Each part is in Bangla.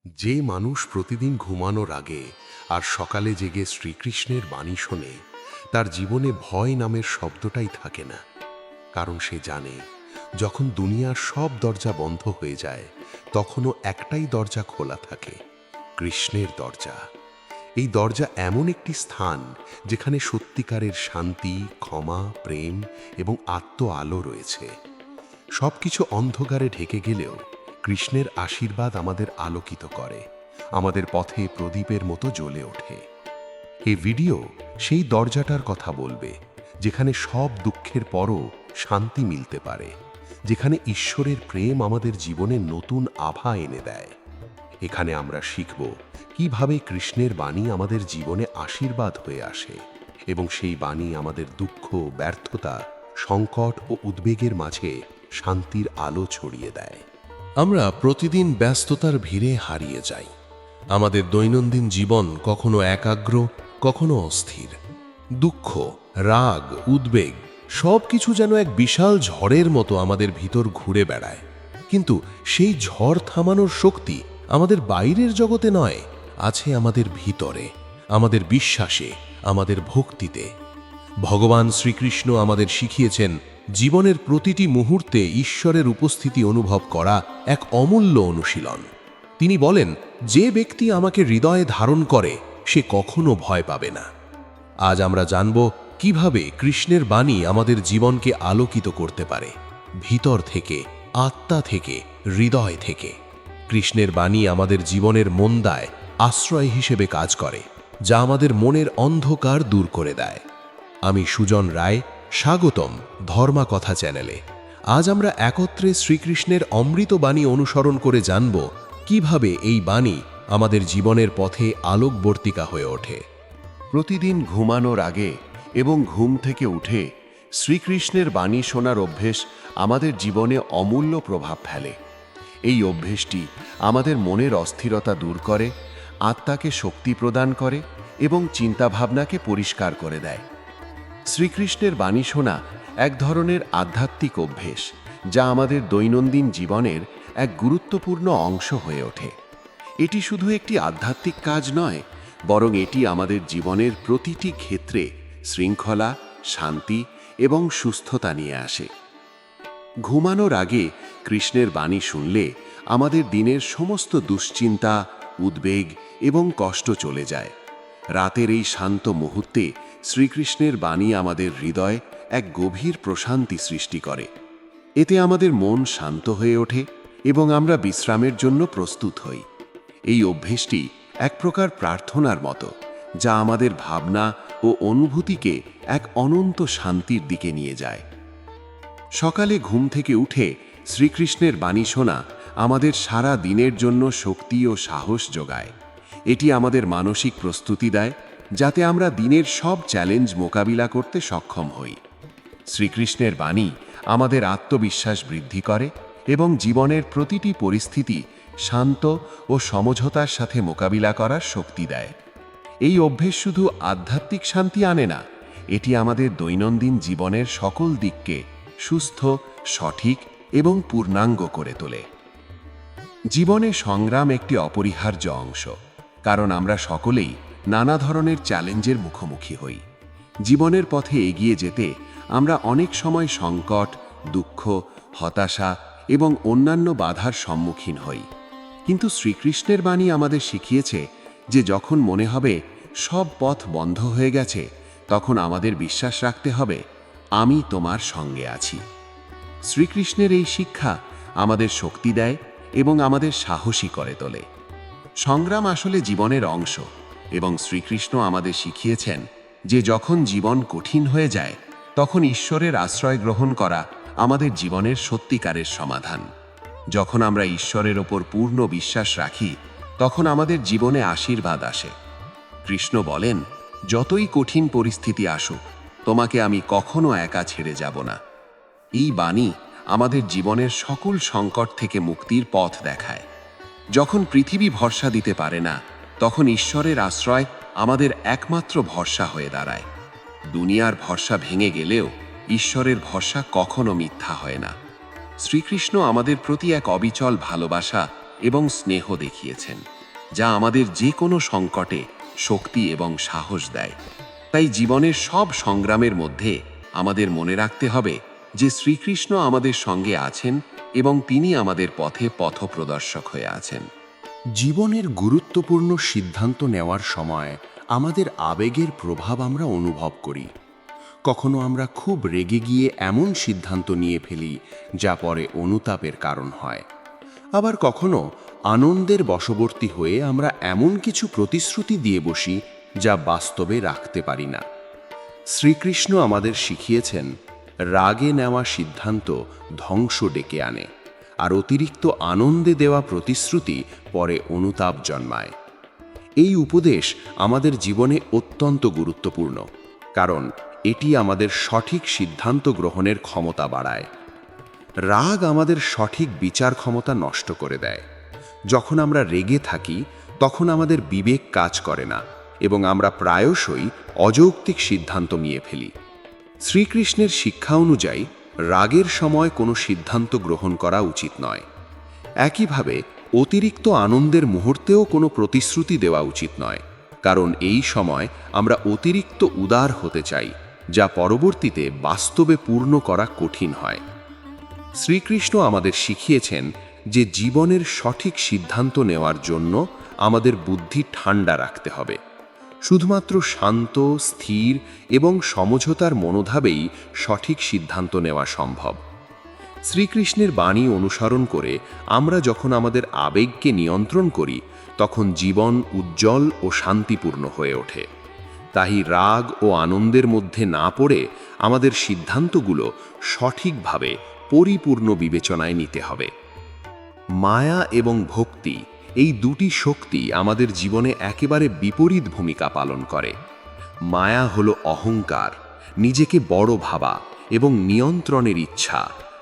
যে মানুষ প্রতিদিন ঘুমানোর আগে আর সকালে জেগে শ্রীকৃষ্ণের বাণী শোনে, তার জীবনে ভয় নামের শব্দটাই থাকে না। কারণ সে জানে, যখন দুনিয়ার সব দরজা বন্ধ হয়ে যায়, তখনও একটাই দরজা খোলা থাকে, কৃষ্ণের দরজা। এই দরজা এমন একটি স্থান যেখানে সত্যিকারের শান্তি, ক্ষমা, প্রেম এবং আত্ম আলো রয়েছে। সবকিছু অন্ধকারে ঢেকে গেলেও কৃষ্ণের আশীর্বাদ আমাদের আলোকিত করে, আমাদের পথে প্রদীপের মতো জ্বলে ওঠে। এই ভিডিও সেই দরজাটার কথা বলবে, যেখানে সব দুঃখের পরও শান্তি মিলতে পারে, যেখানে ঈশ্বরের প্রেম আমাদের জীবনে নতুন আভা এনে দেয়। এখানে আমরা শিখব কিভাবে কৃষ্ণের বাণী আমাদের জীবনে আশীর্বাদ হয়ে আসে এবং সেই বাণী আমাদের দুঃখ, ব্যর্থতা, সংকট ও উদ্বেগের মাঝে শান্তির আলো ছড়িয়ে দেয়। আমরা প্রতিদিন ব্যস্ততার ভিড়ে হারিয়ে যাই। আমাদের দৈনন্দিন জীবন কখনো একাগ্র, কখনো অস্থির। দুঃখ, রাগ, উদ্বেগ সবকিছু যেন এক বিশাল ঝড়ের মতো আমাদের ভিতর ঘুরে বেড়ায়। কিন্তু সেই ঝড় থামানোর শক্তি আমাদের বাইরের জগতে নয়, আছে আমাদের ভিতরে, আমাদের বিশ্বাসে, আমাদের ভক্তিতে। ভগবান শ্রীকৃষ্ণ আমাদের শিখিয়েছেন, জীবনের প্রতিটি মুহূর্তে ঈশ্বরের উপস্থিতি অনুভব করা এক অমূল্য অনুশীলন। তিনি বলেন, যে ব্যক্তি আমাকে হৃদয়ে ধারণ করে সে কখনো ভয় পাবে না। আজ আমরা জানব কিভাবে কৃষ্ণের বাণী আমাদের জীবনকে আলোকিত করতে পারে, ভিতর থেকে, আত্মা থেকে, হৃদয় থেকে। কৃষ্ণের বাণী আমাদের জীবনের মন্দায় আশ্রয় হিসেবে কাজ করে, যা আমাদের মনের অন্ধকার দূর করে দেয়। আমি সুজন রায়, স্বাগতম ধর্মা কথা চ্যানেলে। আজ আমরা একত্রে শ্রীকৃষ্ণের অমৃত বাণী অনুসরণ করে জানব কিভাবে এই বাণী আমাদের জীবনের পথে আলোকবর্তিকা হয়ে ওঠে। প্রতিদিন ঘুমানোর আগে এবং ঘুম থেকে উঠে শ্রীকৃষ্ণের বাণী শোনার অভ্যেস আমাদের জীবনে অমূল্য প্রভাব ফেলে। এই অভ্যেসটি আমাদের মনের অস্থিরতা দূর করে, আত্মাকে শক্তি প্রদান করে এবং চিন্তাভাবনাকে পরিষ্কার করে দেয়। শ্রীকৃষ্ণের বাণী শোনা এক ধরনের আধ্যাত্মিক অভ্যেস, যা আমাদের দৈনন্দিন জীবনের এক গুরুত্বপূর্ণ অংশ হয়ে ওঠে। এটি শুধু একটি আধ্যাত্মিক কাজ নয়, বরং এটি আমাদের জীবনের প্রতিটি ক্ষেত্রে শৃঙ্খলা, শান্তি এবং সুস্থতা নিয়ে আসে। ঘুমানোর আগে কৃষ্ণের বাণী শুনলে আমাদের দিনের সমস্ত দুশ্চিন্তা, উদ্বেগ এবং কষ্ট চলে যায়। রাতের এই শান্ত মুহূর্তে শ্রীকৃষ্ণের বাণী আমাদের হৃদয়ে এক গভীর প্রশান্তি সৃষ্টি করে। এতে আমাদের মন শান্ত হয়ে ওঠে এবং আমরা বিশ্রামের জন্য প্রস্তুত হই। এই অভ্যেসটি এক প্রকার প্রার্থনার মতো, যা আমাদের ভাবনা ও অনুভূতিকে এক অনন্ত শান্তির দিকে নিয়ে যায়। সকালে ঘুম থেকে উঠে শ্রীকৃষ্ণের বাণী শোনা আমাদের সারা দিনের জন্য শক্তি ও সাহস যোগায়। এটি আমাদের মানসিক প্রস্তুতি দেয়, যাতে আমরা দিনের সব চ্যালেঞ্জ মোকাবিলা করতে সক্ষম হই। শ্রীকৃষ্ণের বাণী আমাদের আত্মবিশ্বাস বৃদ্ধি করে এবং জীবনের প্রতিটি পরিস্থিতি শান্ত ও সমঝোতার সাথে মোকাবিলা করার শক্তি দেয়। এই অভ্যেস শুধু আধ্যাত্মিক শান্তি আনে না, এটি আমাদের দৈনন্দিন জীবনের সকল দিককে সুস্থ, সঠিক এবং পূর্ণাঙ্গ করে তোলে। জীবনে সংগ্রাম একটি অপরিহার্য অংশ, কারণ আমরা সকলেই নানা ধরনের চ্যালেঞ্জের মুখোমুখি হই। জীবনের পথে এগিয়ে যেতে আমরা অনেক সময় সংকট, দুঃখ, হতাশা এবং অন্যান্য বাধার সম্মুখীন হই। কিন্তু শ্রীকৃষ্ণের বাণী আমাদের শিখিয়েছে যে যখন মনে হবে সব পথ বন্ধ হয়ে গেছে, তখন আমাদের বিশ্বাস রাখতে হবে, আমি তোমার সঙ্গে আছি। শ্রীকৃষ্ণের এই শিক্ষা আমাদের শক্তি দেয় এবং আমাদের সাহসী করে তোলে। সংগ্রাম আসলে জীবনের অংশ, এবং শ্রীকৃষ্ণ আমাদের শিখিয়েছেন যে যখন জীবন কঠিন হয়ে যায়, তখন ঈশ্বরের আশ্রয় গ্রহণ করা আমাদের জীবনের সত্যিকারের সমাধান। যখন আমরা ঈশ্বরের ওপর পূর্ণ বিশ্বাস রাখি, তখন আমাদের জীবনে আশীর্বাদ আসে। কৃষ্ণ বলেন, যতই কঠিন পরিস্থিতি আসুক, তোমাকে আমি কখনো একা ছেড়ে যাব না। এই বাণী আমাদের জীবনের সকল সংকট থেকে মুক্তির পথ দেখায়। যখন পৃথিবী ভরসা দিতে পারে না, তখন ঈশ্বরের আশ্রয় আমাদের একমাত্র ভরসা হয়ে দাঁড়ায়। দুনিয়ার ভরসা ভেঙে গেলেও ঈশ্বরের ভরসা কখনো মিথ্যা হয় না। শ্রীকৃষ্ণ আমাদের প্রতি এক অবিচল ভালোবাসা এবং স্নেহ দেখিয়েছেন, যা আমাদের যে কোনো সংকটে শক্তি এবং সাহস দেয়। তাই জীবনের সব সংগ্রামের মধ্যে আমাদের মনে রাখতে হবে যে শ্রীকৃষ্ণ আমাদের সঙ্গে আছেন এবং তিনি আমাদের পথে পথপ্রদর্শক হয়ে আছেন। জীবনের গুরুত্বপূর্ণ সিদ্ধান্ত নেওয়ার সময় আমাদের আবেগের প্রভাব আমরা অনুভব করি। কখনো আমরা খুব রেগে গিয়ে এমন সিদ্ধান্ত নিয়ে ফেলি যা পরে অনুতাপের কারণ হয়। আবার কখনো আনন্দের বশবর্তী হয়ে আমরা এমন কিছু প্রতিশ্রুতি দিয়ে বসি যা বাস্তবে রাখতে পারি না। শ্রীকৃষ্ণ আমাদের শিখিয়েছেন, রাগে নেওয়া সিদ্ধান্ত ধ্বংস ডেকে আনে, আর অতিরিক্ত আনন্দে দেওয়া প্রতিশ্রুতি পরে অনুতাপ জন্মায়। এই উপদেশ আমাদের জীবনে অত্যন্ত গুরুত্বপূর্ণ, কারণ এটি আমাদের সঠিক সিদ্ধান্ত গ্রহণের ক্ষমতা বাড়ায়। রাগ আমাদের সঠিক বিচার ক্ষমতা নষ্ট করে দেয়। যখন আমরা রেগে থাকি তখন আমাদের বিবেক কাজ করে না এবং আমরা প্রায়শই অযৌক্তিক সিদ্ধান্ত নিয়ে ফেলি। শ্রীকৃষ্ণের শিক্ষা অনুযায়ী রাগের সময় কোনো সিদ্ধান্ত গ্রহণ করা উচিত নয়। একইভাবে অতিরিক্ত আনন্দের মুহূর্তেও কোনো প্রতিশ্রুতি দেওয়া উচিত নয়, কারণ এই সময় আমরা অতিরিক্ত উদার হতে চাই, যা পরবর্তীতে বাস্তবে পূর্ণ করা কঠিন হয়। শ্রীকৃষ্ণ আমাদের শিখিয়েছেন যে জীবনের সঠিক সিদ্ধান্ত নেওয়ার জন্য আমাদের বুদ্ধি ঠান্ডা রাখতে হবে। শুধুমাত্র শান্ত, স্থির এবং সমঝোতার মনোভাবেই সঠিক সিদ্ধান্ত নেওয়া সম্ভব। শ্রীকৃষ্ণের বাণী অনুসরণ করে আমরা যখন আমাদের আবেগকে নিয়ন্ত্রণ করি, তখন জীবন উজ্জ্বল ও শান্তিপূর্ণ হয়ে ওঠে। তাই রাগ ও আনন্দের মধ্যে না পড়ে আমাদের সিদ্ধান্তগুলো সঠিকভাবে পরিপূর্ণ বিবেচনায় নিতে হবে। মায়া এবং ভক্তি, এই দুটি শক্তি আমাদের জীবনে একেবারে বিপরীত ভূমিকা পালন করে। মায়া হলো অহংকার, নিজেকে বড় ভাবা এবং নিয়ন্ত্রণের ইচ্ছা,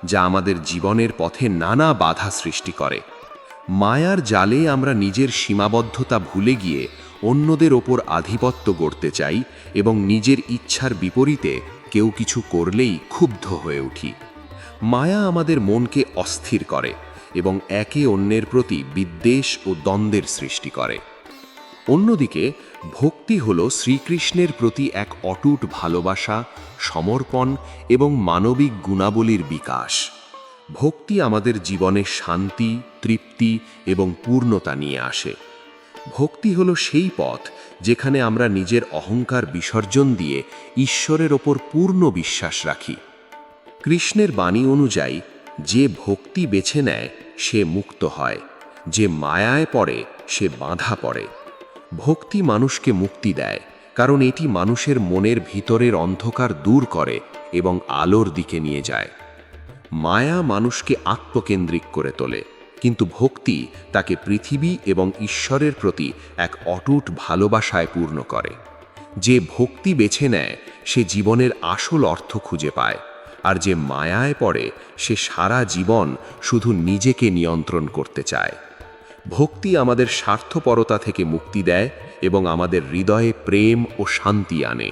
যা আমাদের জীবনের পথে নানা বাধা সৃষ্টি করে। মায়ার জালে আমরা নিজের সীমাবদ্ধতা ভুলে গিয়ে অন্যদের ওপর আধিপত্য গড়তে চাই এবং নিজের ইচ্ছার বিপরীতে কেউ কিছু করলেই ক্ষুব্ধ হয়ে উঠি। মায়া আমাদের মনকে অস্থির করে এবং একে অন্যের প্রতি বিদ্বেষ ও দ্বন্দ্বের সৃষ্টি করে। অন্যদিকে ভক্তি হল শ্রীকৃষ্ণের প্রতি এক অটুট ভালোবাসা, সমর্পণ এবং মানবিক গুণাবলীর বিকাশ। ভক্তি আমাদের জীবনে শান্তি, তৃপ্তি এবং পূর্ণতা নিয়ে আসে। ভক্তি হল সেই পথ যেখানে আমরা নিজের অহংকার বিসর্জন দিয়ে ঈশ্বরের ওপর পূর্ণ বিশ্বাস রাখি। কৃষ্ণের বাণী অনুযায়ী যে ভক্তি বেছে নেয় সে মুক্ত হয়, যে মায়ায় পড়ে সে বাঁধা পড়ে। ভক্তি মানুষকে মুক্তি দেয়, কারণ এটি মানুষের মনের ভিতরের অন্ধকার দূর করে এবং আলোর দিকে নিয়ে যায়। মায়া মানুষকে আত্মকেন্দ্রিক করে তোলে, কিন্তু ভক্তি তাকে পৃথিবী এবং ঈশ্বরের প্রতি এক অটুট ভালোবাসায় পূর্ণ করে। যে ভক্তি বেছে নেয় সে জীবনের আসল অর্থ খুঁজে পায়, আর যে মায়ায় পড়ে সে সারা জীবন শুধু নিজেকে নিয়ন্ত্রণ করতে চায়। ভক্তি আমাদের স্বার্থপরতা থেকে মুক্তি দেয় এবং আমাদের হৃদয়ে প্রেম ও শান্তি আনে।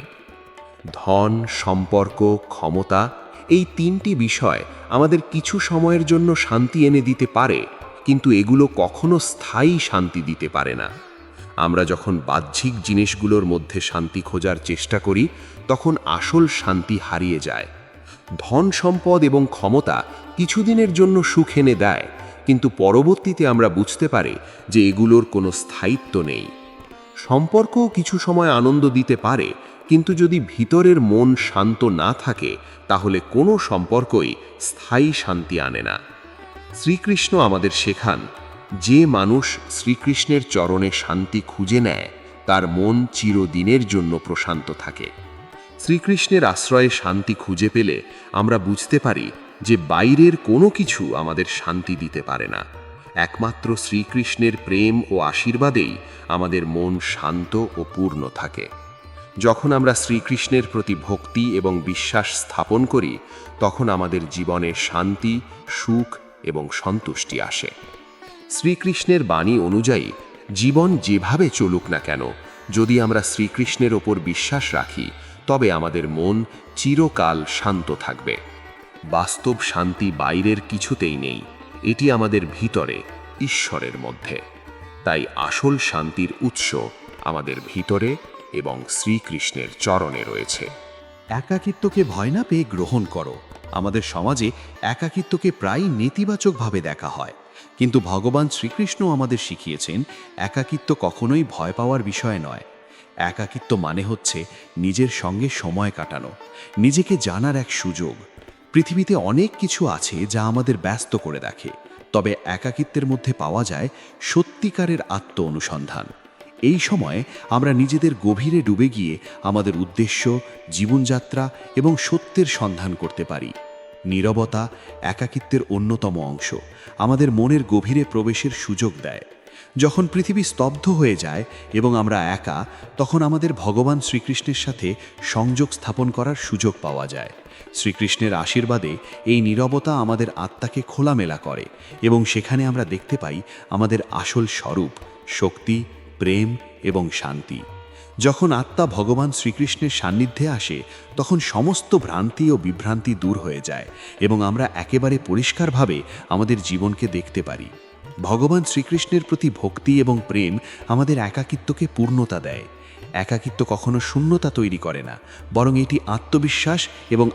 ধন, সম্পর্ক, ক্ষমতা, এই তিনটি বিষয় আমাদের কিছু সময়ের জন্য শান্তি এনে দিতে পারে, কিন্তু এগুলো কখনো স্থায়ী শান্তি দিতে পারে না। আমরা যখন বাহ্যিক জিনিসগুলোর মধ্যে শান্তি খোঁজার চেষ্টা করি, তখন আসল শান্তি হারিয়ে যায়। ধন, সম্পদ এবং ক্ষমতা কিছুদিনের জন্য সুখ এনে দেয়, কিন্তু পরবর্তীতে আমরা বুঝতে পারি যে এগুলোর কোনো স্থায়িত্ব নেই। সম্পর্কও কিছু সময় আনন্দ দিতে পারে, কিন্তু যদি ভিতরের মন শান্ত না থাকে তাহলে কোনো সম্পর্কই স্থায়ী শান্তি আনে না। শ্রীকৃষ্ণ আমাদের শেখান, যে মানুষ শ্রীকৃষ্ণের চরণে শান্তি খুঁজে নেয় তার মন চিরদিনের জন্য প্রশান্ত থাকে। শ্রীকৃষ্ণের আশ্রয়ে শান্তি খুঁজে পেলে আমরা বুঝতে পারি যে বাইরের কোনো কিছু আমাদের শান্তি দিতে পারে না। একমাত্র শ্রীকৃষ্ণের প্রেম ও আশীর্বাদেই আমাদের মন শান্ত ও পূর্ণ থাকে। যখন আমরা শ্রীকৃষ্ণের প্রতি ভক্তি এবং বিশ্বাস স্থাপন করি, তখন আমাদের জীবনে শান্তি, সুখ এবং সন্তুষ্টি আসে। শ্রীকৃষ্ণের বাণী অনুযায়ী জীবন যেভাবে চলুক না কেন, যদি আমরা শ্রীকৃষ্ণের ওপর বিশ্বাস রাখি, তবে আমাদের মন চিরকাল শান্ত থাকবে। বাস্তব শান্তি বাইরের কিছুতেই নেই, এটি আমাদের ভিতরে, ঈশ্বরের মধ্যে। তাই আসল শান্তির উৎস আমাদের ভিতরে এবং শ্রীকৃষ্ণের চরণে রয়েছে। একাকিত্বকে ভয় না পেয়ে গ্রহণ করো। আমাদের সমাজে একাকিত্বকে প্রায় নেতিবাচকভাবে দেখা হয়, কিন্তু ভগবান শ্রীকৃষ্ণ আমাদের শিখিয়েছেন একাকিত্ব কখনোই ভয় পাওয়ার বিষয় নয়। একাকিত্ব মানে হচ্ছে নিজের সঙ্গে সময় কাটানো, নিজেকে জানার এক সুযোগ। পৃথিবীতে অনেক কিছু আছে যা আমাদের ব্যস্ত করে রাখে, তবে একাকিত্বের মধ্যে পাওয়া যায় সত্যিকারের আত্ম অনুসন্ধান। এই সময়ে আমরা নিজেদের গভীরে ডুবে গিয়ে আমাদের উদ্দেশ্য, জীবনযাত্রা এবং সত্যের সন্ধান করতে পারি। নীরবতা একাকিত্বের অন্যতম অংশ, আমাদের মনের গভীরে প্রবেশের সুযোগ দেয়। যখন পৃথিবী স্তব্ধ হয়ে যায় এবং আমরা একা, তখন আমাদের ভগবান শ্রীকৃষ্ণের সাথে সংযোগ স্থাপন করার সুযোগ পাওয়া যায়। শ্রীকৃষ্ণের আশীর্বাদে এই নীরবতা আমাদের আত্মাকে খোলামেলা করে এবং সেখানে আমরা দেখতে পাই আমাদের আসল স্বরূপ, শক্তি, প্রেম এবং শান্তি। যখন আত্মা ভগবান শ্রীকৃষ্ণের সান্নিধ্যে আসে, তখন সমস্ত ভ্রান্তি ও বিভ্রান্তি দূর হয়ে যায় এবং আমরা একেবারে পরিষ্কারভাবে আমাদের জীবনকে দেখতে পারি। ভগবান শ্রীকৃষ্ণের প্রতি ভক্তি এবং প্রেম আমাদের একাকিত্বকে পূর্ণতা দেয়। একাকিত্ব কখনো শূন্যতা তৈরি করে না, বরং এটি আত্মবিশ্বাস এবং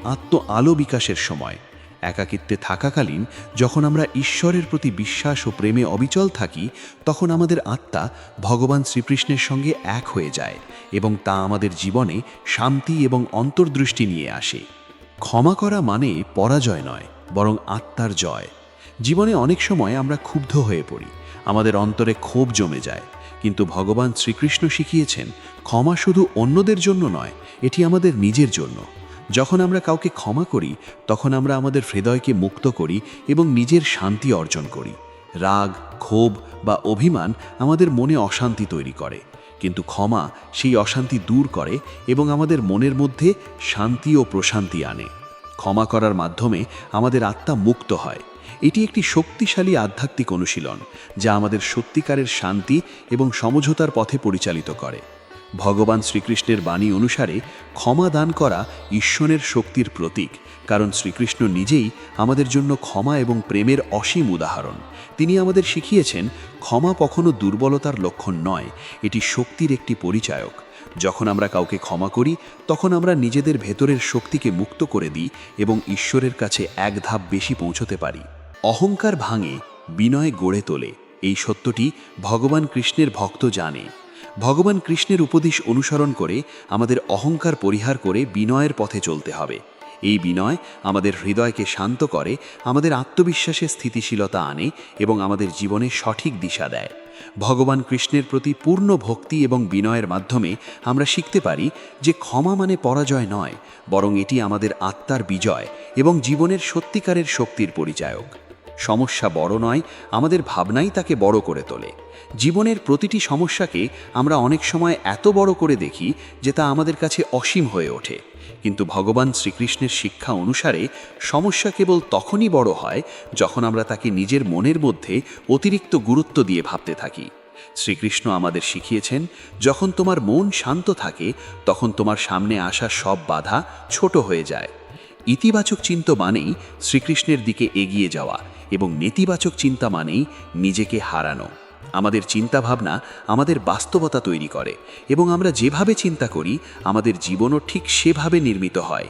আলো বিকাশের সময়। একাকিত্বে থাকাকালীন যখন আমরা ঈশ্বরের প্রতি বিশ্বাস ও প্রেমে অবিচল থাকি, তখন আমাদের আত্মা ভগবান শ্রীকৃষ্ণের সঙ্গে এক হয়ে যায় এবং তা আমাদের জীবনে শান্তি এবং অন্তর্দৃষ্টি নিয়ে আসে। ক্ষমা করা মানে পরাজয় নয়, বরং আত্মার জয়। জীবনে অনেক সময় আমরা ক্ষুব্ধ হয়ে পড়ি, আমাদের অন্তরে ক্ষোভ জমে যায়, কিন্তু ভগবান শ্রীকৃষ্ণ শিখিয়েছেন ক্ষমা শুধু অন্যদের জন্য নয়, এটি আমাদের নিজের জন্য। যখন আমরা কাউকে ক্ষমা করি, তখন আমরা আমাদের হৃদয়কে মুক্ত করি এবং নিজের শান্তি অর্জন করি। রাগ, ক্ষোভ বা অভিমান আমাদের মনে অশান্তি তৈরি করে, কিন্তু ক্ষমা সেই অশান্তি দূর করে এবং আমাদের মনের মধ্যে শান্তি ও প্রশান্তি আনে। ক্ষমা করার মাধ্যমে আমাদের আত্মা মুক্ত হয়। এটি একটি শক্তিশালী আধ্যাত্মিক অনুশীলন যা আমাদের সত্যিকারের শান্তি এবং সমঝোতার পথে পরিচালিত করে। ভগবান শ্রীকৃষ্ণের বাণী অনুসারে ক্ষমা দান করা ঈশ্বরের শক্তির প্রতীক, কারণ শ্রীকৃষ্ণ নিজেই আমাদের জন্য ক্ষমা এবং প্রেমের অসীম উদাহরণ। তিনি আমাদের শিখিয়েছেন ক্ষমা কখনো দুর্বলতার লক্ষণ নয়, এটি শক্তির একটি পরিচায়ক। যখন আমরা কাউকে ক্ষমা করি, তখন আমরা নিজেদের ভেতরের শক্তিকে মুক্ত করে দিই এবং ঈশ্বরের কাছে এক ধাপ বেশি পৌঁছতে পারি। অহংকার ভাঙে, বিনয় গড়ে তোলে, এই সত্যটি ভগবান কৃষ্ণের ভক্ত জানে। ভগবান কৃষ্ণের উপদেশ অনুসরণ করে আমাদের অহংকার পরিহার করে বিনয়ের পথে চলতে হবে। এই বিনয় আমাদের হৃদয়কে শান্ত করে, আমাদের আত্মবিশ্বাসে স্থিতিশীলতা আনে এবং আমাদের জীবনে সঠিক দিশা দেয়। ভগবান কৃষ্ণের প্রতি পূর্ণ ভক্তি এবং বিনয়ের মাধ্যমে আমরা শিখতে পারি যে ক্ষমা মানে পরাজয় নয়, বরং এটি আমাদের আত্মার বিজয় এবং জীবনের সত্যিকারের শক্তির পরিচায়ক। সমস্যা বড় নয়, আমাদের ভাবনাই তাকে বড় করে তোলে। জীবনের প্রতিটি সমস্যাকে আমরা অনেক সময় এত বড় করে দেখি যে তা আমাদের কাছে অসীম হয়ে ওঠে, কিন্তু ভগবান শ্রীকৃষ্ণের শিক্ষা অনুসারে সমস্যা কেবল তখনই বড় হয় যখন আমরা তাকে নিজের মনের মধ্যে অতিরিক্ত গুরুত্ব দিয়ে ভাবতে থাকি। শ্রীকৃষ্ণ আমাদের শিখিয়েছেন, যখন তোমার মন শান্ত থাকে, তখন তোমার সামনে আসা সব বাধা ছোট হয়ে যায়। ইতিবাচক চিন্তা মানেই শ্রীকৃষ্ণের দিকে এগিয়ে যাওয়া এবং নেতিবাচক চিন্তা মানেই নিজেকে হারানো। আমাদের চিন্তাভাবনা আমাদের বাস্তবতা তৈরি করে এবং আমরা যেভাবে চিন্তা করি আমাদের জীবনও ঠিক সেভাবে নির্মিত হয়।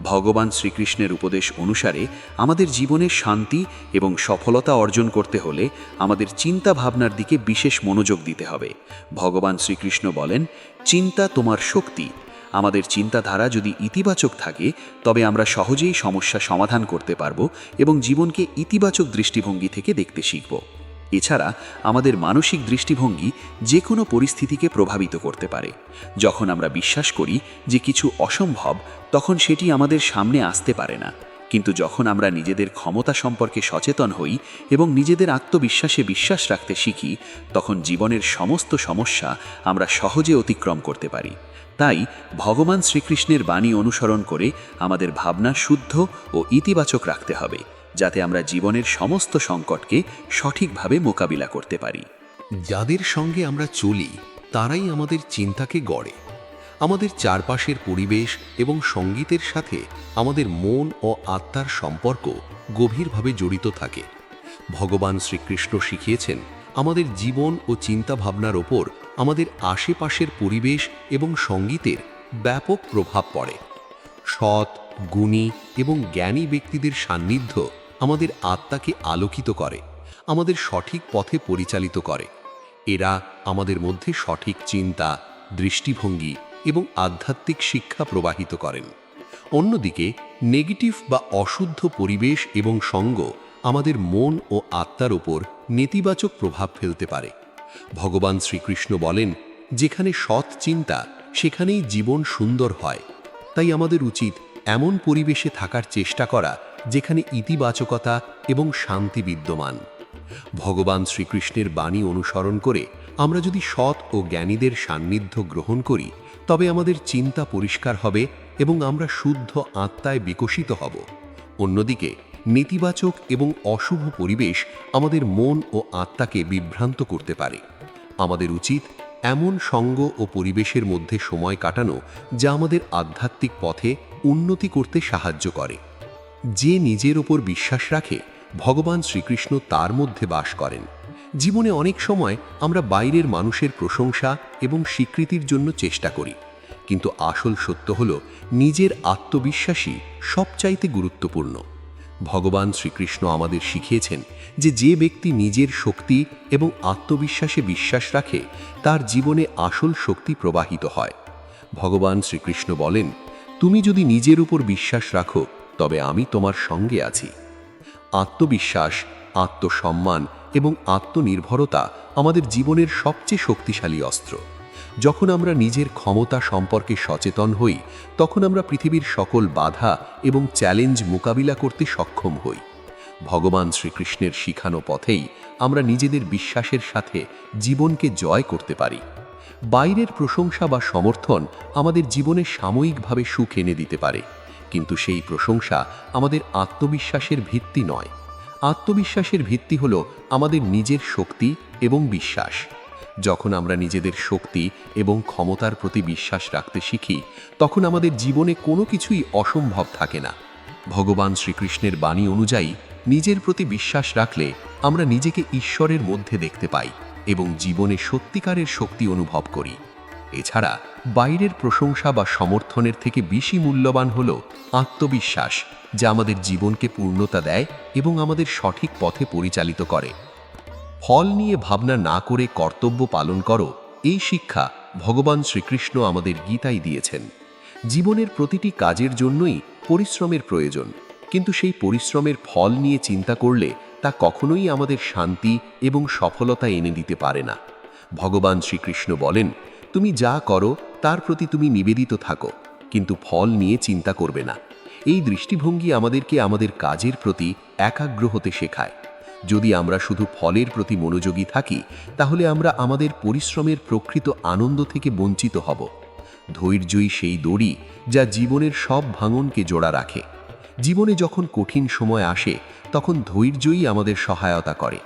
ভগবান শ্রীকৃষ্ণের উপদেশ অনুসারে আমাদের জীবনে শান্তি এবং সফলতা অর্জন করতে হলে আমাদের চিন্তা ভাবনার দিকে বিশেষ মনোযোগ দিতে হবে। ভগবান শ্রীকৃষ্ণ বলেন, চিন্তা তোমার শক্তি। আমাদের চিন্তাধারা যদি ইতিবাচক থাকে, তবে আমরা সহজেই সমস্যা সমাধান করতে পারব এবং জীবনকে ইতিবাচক দৃষ্টিভঙ্গি থেকে দেখতে শিখব। এছাড়া আমাদের মানসিক দৃষ্টিভঙ্গি যে কোনো পরিস্থিতিকে প্রভাবিত করতে পারে। যখন আমরা বিশ্বাস করি যে কিছু অসম্ভব, তখন সেটি আমাদের সামনে আসতে পারে না, কিন্তু যখন আমরা নিজেদের ক্ষমতা সম্পর্কে সচেতন হই এবং নিজেদের আত্মবিশ্বাসে বিশ্বাস রাখতে শিখি, তখন জীবনের সমস্ত সমস্যা আমরা সহজে অতিক্রম করতে পারি। তাই ভগবান শ্রীকৃষ্ণের বাণী অনুসরণ করে আমাদের ভাবনা শুদ্ধ ও ইতিবাচক রাখতে হবে, যাতে আমরা জীবনের সমস্ত সংকটকে সঠিকভাবে মোকাবিলা করতে পারি। যাদের সঙ্গে আমরা চলি তারাই আমাদের চিন্তাকে গড়ে। আমাদের চারপাশের পরিবেশ এবং সঙ্গীতের সাথে আমাদের মন ও আত্মার সম্পর্ক গভীরভাবে জড়িত থাকে। ভগবান শ্রীকৃষ্ণ শিখিয়েছেন আমাদের জীবন ও চিন্তাভাবনার ওপর আমাদের আশেপাশের পরিবেশ এবং সঙ্গীতের ব্যাপক প্রভাব পড়ে। সৎ, গুণী এবং জ্ঞানী ব্যক্তিদের সান্নিধ্য আমাদের আত্মাকে আলোকিত করে, আমাদের সঠিক পথে পরিচালিত করে। এরা আমাদের মধ্যে সঠিক চিন্তা, দৃষ্টিভঙ্গি এবং আধ্যাত্মিক শিক্ষা প্রবাহিত করেন। অন্যদিকে নেগেটিভ বা অশুদ্ধ পরিবেশ এবং সঙ্গ আমাদের মন ও আত্মার উপর নেতিবাচক প্রভাব ফেলতে পারে। ভগবান শ্রীকৃষ্ণ বলেন, যেখানে সৎ চিন্তা সেখানেই জীবন সুন্দর হয়। তাই আমাদের উচিত এমন পরিবেশে থাকার চেষ্টা করা যেখানে ইতিবাচকতা এবং শান্তি বিদ্যমান। ভগবান শ্রীকৃষ্ণের বাণী অনুসরণ করে আমরা যদি সৎ ও জ্ঞানীদের সান্নিধ্য গ্রহণ করি, তবে আমাদের চিন্তা পরিষ্কার হবে এবং আমরা শুদ্ধ আত্মায় বিকশিত হব। অন্যদিকে নেতিবাচক এবং অশুভ পরিবেশ আমাদের মন ও আত্মাকে বিভ্রান্ত করতে পারে। আমাদের উচিত এমন সঙ্গ ও পরিবেশের মধ্যে সময় কাটানো যা আমাদের আধ্যাত্মিক পথে উন্নতি করতে সাহায্য করে। যে নিজের ওপর বিশ্বাস রাখে, ভগবান শ্রীকৃষ্ণ তার মধ্যে বাস করেন। জীবনে অনেক সময় আমরা বাইরের মানুষের প্রশংসা এবং স্বীকৃতির জন্য চেষ্টা করি, কিন্তু আসল সত্য হল নিজের আত্মবিশ্বাসই সবচাইতে গুরুত্বপূর্ণ। ভগবান শ্রীকৃষ্ণ আমাদের শিখিয়েছেন যে ব্যক্তি নিজের শক্তি এবং আত্মবিশ্বাসে বিশ্বাস রাখে, তার জীবনে আসল শক্তি প্রবাহিত হয়। ভগবান শ্রীকৃষ্ণ বলেন, তুমি যদি নিজের উপর বিশ্বাস রাখো, তবে আমি তোমার সঙ্গে আছি। আত্মবিশ্বাস, আত্মসম্মান এবং আত্মনির্ভরতা আমাদের জীবনের সবচেয়ে শক্তিশালী অস্ত্র। যখন আমরা নিজের ক্ষমতা সম্পর্কে সচেতন হই, তখন আমরা পৃথিবীর সকল বাধা এবং চ্যালেঞ্জ মোকাবিলা করতে সক্ষম হই। ভগবান শ্রীকৃষ্ণের শিখানো পথেই আমরা নিজেদের বিশ্বাসের সাথে জীবনকে জয় করতে পারি। বাইরের প্রশংসা বা সমর্থন আমাদের জীবনে সাময়িকভাবে সুখ এনে দিতে পারে, কিন্তু সেই প্রশংসা আমাদের আত্মবিশ্বাসের ভিত্তি নয়। আত্মবিশ্বাসের ভিত্তি হল আমাদের নিজের শক্তি এবং বিশ্বাস। যখন আমরা নিজেদের শক্তি এবং ক্ষমতার প্রতি বিশ্বাস রাখতে শিখি, তখন আমাদের জীবনে কোনো কিছুই অসম্ভব থাকে না। ভগবান শ্রীকৃষ্ণের বাণী অনুযায়ী নিজের প্রতি বিশ্বাস রাখলে আমরা নিজেকে ঈশ্বরের মধ্যে দেখতে পাই এবং জীবনে সত্যিকারের শক্তি অনুভব করি। এছাড়া বাইরের প্রশংসা বা সমর্থনের থেকে বেশি মূল্যবান হল আত্মবিশ্বাস, যা আমাদের জীবনকে পূর্ণতা দেয় এবং আমাদের সঠিক পথে পরিচালিত করে। ফল নিয়ে ভাবনা না করে কর্তব্য পালন করো, এই শিক্ষা ভগবান শ্রীকৃষ্ণ আমাদের গীতায় দিয়েছেন। জীবনের প্রতিটি কাজের জন্যই পরিশ্রমের প্রয়োজন, কিন্তু সেই পরিশ্রমের ফল নিয়ে চিন্তা করলে তা কখনোই আমাদের শান্তি এবং সফলতা এনে দিতে পারে না। ভগবান শ্রীকৃষ্ণ বলেন, তুমি যা করো তার প্রতি তুমি নিবেদিত থাকো, কিন্তু ফল নিয়ে চিন্তা করবে না। এই দৃষ্টিভঙ্গি আমাদেরকে আমাদের কাজের প্রতি একাগ্র হতে শেখায়। যদি আমরা শুধু ফলের প্রতি মনোযোগী থাকি, তাহলে আমরা আমাদের পরিশ্রমের প্রকৃত আনন্দ থেকে বঞ্চিত হব। ধৈর্যই সেই দড়ি যা জীবনের সব ভাঙনকে জোড়া রাখে। জীবনে যখন কঠিন সময় আসে, তখন ধৈর্যই আমাদের সহায়তা করে।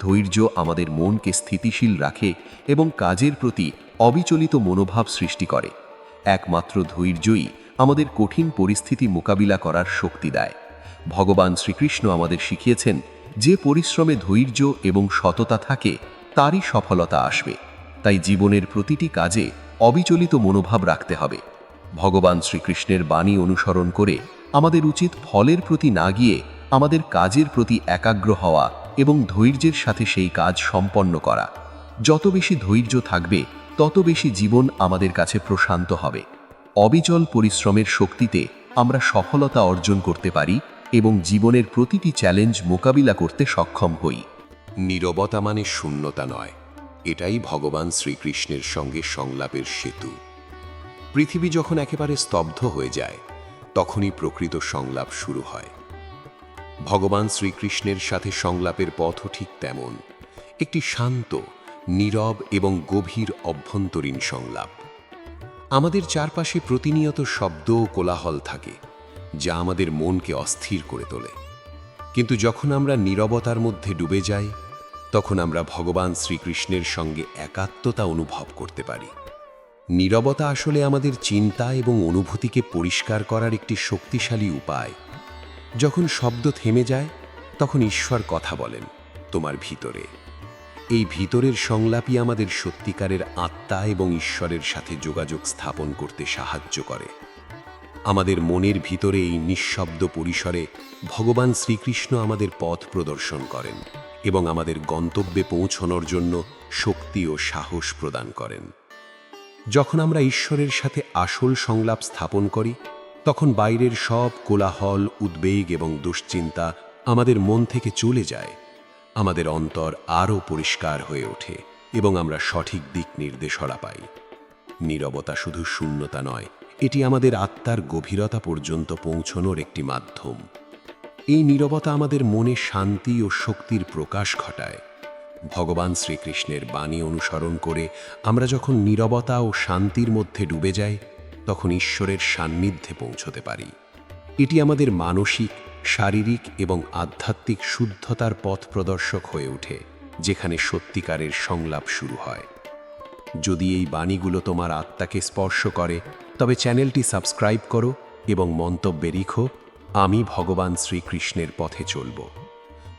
ধৈর্য আমাদের মনকে স্থিতিশীল রাখে এবং কাজের প্রতি অবিচলিত মনোভাব সৃষ্টি করে। একমাত্র ধৈর্যই আমাদের কঠিন পরিস্থিতি মোকাবিলা করার শক্তি দেয়। ভগবান শ্রীকৃষ্ণ আমাদের শিখিয়েছেন, যে পরিশ্রমে ধৈর্য এবং সততা থাকে, তারই সফলতা আসবে। তাই জীবনের প্রতিটি কাজে অবিচলিত মনোভাব রাখতে হবে। ভগবান শ্রীকৃষ্ণের বাণী অনুসরণ করে আমাদের উচিত ফলের প্রতি না গিয়ে আমাদের কাজের প্রতি একাগ্র হওয়া এবং ধৈর্যের সাথে সেই কাজ সম্পন্ন করা। যত বেশি ধৈর্য থাকবে, তত বেশি জীবন আমাদের কাছে প্রশান্ত হবে। অবিচল পরিশ্রমের শক্তিতে আমরা সফলতা অর্জন করতে পারি এবং জীবনের প্রতিটি চ্যালেঞ্জ মোকাবিলা করতে সক্ষম হই। নীরবতা মানে শূন্যতা নয়, এটাই ভগবান শ্রীকৃষ্ণের সঙ্গে সংলাপের সেতু। পৃথিবী যখন একেবারে স্তব্ধ হয়ে যায়, তখনই প্রকৃত সংলাপ শুরু হয়। ভগবান শ্রীকৃষ্ণের সাথে সংলাপের পথও ঠিক তেমন, একটি শান্ত, নীরব এবং গভীর অভ্যন্তরীণ সংলাপ। আমাদের চারপাশে প্রতিনিয়ত শব্দ ও কোলাহল থাকে, যা আমাদের মনকে অস্থির করে তোলে। কিন্তু যখন আমরা নীরবতার মধ্যে ডুবে যাই, তখন আমরা ভগবান শ্রীকৃষ্ণের সঙ্গে একাত্মতা অনুভব করতে পারি। নীরবতা আসলে আমাদের চিন্তা এবং অনুভূতিকে পরিষ্কার করার একটি শক্তিশালী উপায়। যখন শব্দ থেমে যায়, তখন ঈশ্বর কথা বলেন, তোমার ভিতরে। এই ভিতরের সংলাপই আমাদের সত্যিকারের আত্মা এবং ঈশ্বরের সাথে যোগাযোগ স্থাপন করতে সাহায্য করে। আমাদের মনের ভিতরে এই নিঃশব্দ পরিসরে ভগবান শ্রীকৃষ্ণ আমাদের পথ প্রদর্শন করেন এবং আমাদের গন্তব্যে পৌঁছানোর জন্য শক্তি ও সাহস প্রদান করেন। যখন আমরা ঈশ্বরের সাথে আসল সংলাপ স্থাপন করি, তখন বাইরের সব কোলাহল, উদ্বেগ এবং দুশ্চিন্তা আমাদের মন থেকে চলে যায়। আমাদের অন্তর আরও পরিষ্কার হয়ে ওঠে এবং আমরা সঠিক দিক নির্দেশনা পাই। নীরবতা শুধু শূন্যতা নয়, এটি আমাদের আত্মার গভীরতা পর্যন্ত পৌঁছানোর একটি মাধ্যম। এই নীরবতা আমাদের মনে শান্তি ও শক্তির প্রকাশ ঘটায়। ভগবান শ্রীকৃষ্ণের বাণী অনুসরণ করে আমরা যখন নীরবতা ও শান্তির মধ্যে ডুবে যাই, তখন ঈশ্বরের সান্নিধ্যে পৌঁছতে পারি। এটি আমাদের মানসিক, শারীরিক এবং আধ্যাত্মিক শুদ্ধতার পথ প্রদর্শক হয়ে ওঠে, যেখানে সত্যিকারের সংলাপ শুরু হয়। যদি এই বাণীগুলো তোমার আত্মাকে স্পর্শ করে, তবে চ্যানেলটি সাবস্ক্রাইব করো এবং মন্তব্যে লিখো, আমি ভগবান শ্রীকৃষ্ণের পথে চলব।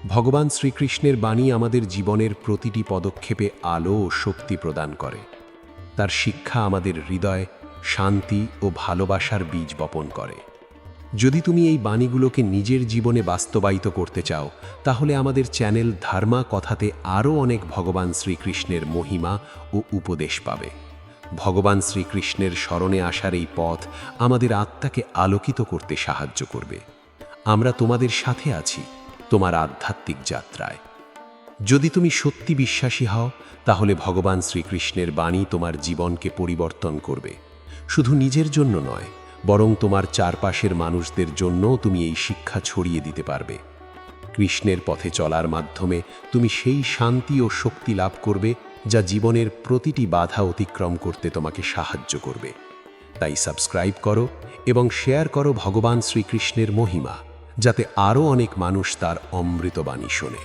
ভগবান শ্রীকৃষ্ণের বাণী আমাদের জীবনের প্রতিটি পদক্ষেপে আলো ও শক্তি প্রদান করে। তার শিক্ষা আমাদের হৃদয়ে শান্তি ও ভালোবাসার বীজ বপন করে। যদি তুমি এই বাণীগুলোকে নিজের জীবনে বাস্তবায়িত করতে চাও, তাহলে আমাদের চ্যানেল ধর্মা কথাতে আরও অনেক ভগবান শ্রীকৃষ্ণের মহিমা ও উপদেশ পাবে। ভগবান শ্রীকৃষ্ণের শরণে আসার এই পথ আমাদের আত্মাকে আলোকিত করতে সাহায্য করবে। আমরা তোমাদের সাথে আছি তোমার আধ্যাত্মিক যাত্রায়। যদি তুমি সত্যি বিশ্বাসী হও, তাহলে ভগবান শ্রীকৃষ্ণের বাণী তোমার জীবনকে পরিবর্তন করবে। শুধু নিজের জন্য নয়, বরং তোমার চারপাশের মানুষদের জন্যও তুমি এই শিক্ষা ছড়িয়ে দিতে পারবে। কৃষ্ণের পথে চলার মাধ্যমে তুমি সেই শান্তি ও শক্তি লাভ করবে, যা জীবনের প্রতিটি বাধা অতিক্রম করতে তোমাকে সাহায্য করবে। তাই সাবস্ক্রাইব করো এবং শেয়ার করো ভগবান শ্রীকৃষ্ণের মহিমা, যাতে আরও অনেক মানুষ তার অমৃত বাণী শোনে।